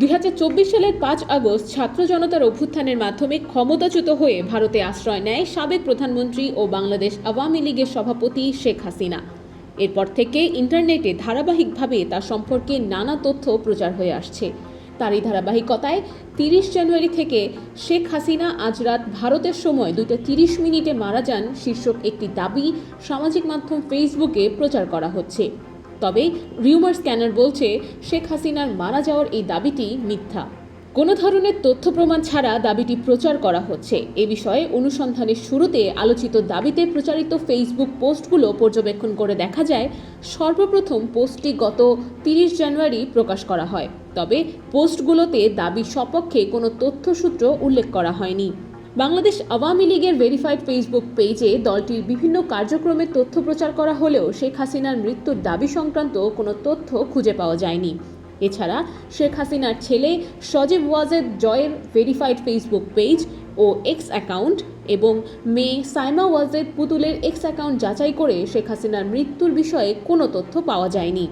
2024 সালের 5 আগস্ট ছাত্র জনতার অভ্যুত্থানের মাধ্যমে ক্ষমতাচ্যুত হয়ে ভারতে আশ্রয় নেয় সাবেক প্রধানমন্ত্রী ও বাংলাদেশ আওয়ামী লীগের সভাপতি শেখ হাসিনা। এরপর থেকে ইন্টারনেটে ধারাবাহিকভাবে তার সম্পর্কে নানা তথ্য প্রচার হয়ে আসছে। তারই ধারাবাহিকতায় 30 জানুয়ারি থেকে শেখ হাসিনা আজ রাত ভারতের সময় 2:30 মারা যান শীর্ষক একটি দাবি সামাজিক মাধ্যম ফেসবুকে প্রচার করা হচ্ছে। তবে রিউমার স্ক্যানার বলছে শেখ হাসিনার মারা যাওয়ার এই দাবিটি মিথ্যা। কোনো ধরনের তথ্য প্রমাণ ছাড়া দাবিটি প্রচার করা হচ্ছে। এ বিষয়ে অনুসন্ধানের শুরুতে আলোচিত দাবিতে প্রচারিত ফেসবুক পোস্টগুলো পর্যবেক্ষণ করে দেখা যায়, সর্বপ্রথম পোস্টটি গত 30 জানুয়ারি প্রকাশ করা হয়। তবে পোস্টগুলোতে দাবির সপক্ষে কোনো তথ্যসূত্র উল্লেখ করা হয়নি। বাংলাদেশ আওয়ামী লীগের ভেরিফাইড ফেসবুক পেজে দলটির বিভিন্ন কার্যক্রমের তথ্য প্রচার করা হলেও শেখ হাসিনার মৃত্যুর দাবি সংক্রান্ত কোনো তথ্য খুঁজে পাওয়া যায়নি। এছাড়া শেখ হাসিনার ছেলে সজীব ওয়াজেদ জয়ের ভেরিফাইড ফেসবুক পেজ ও এক্স অ্যাকাউন্ট এবং মেয়ে সাইমা ওয়াজেদ পুতুলের এক্স অ্যাকাউন্ট যাচাই করে শেখ হাসিনার মৃত্যুর বিষয়ে কোনো তথ্য পাওয়া যায়নি।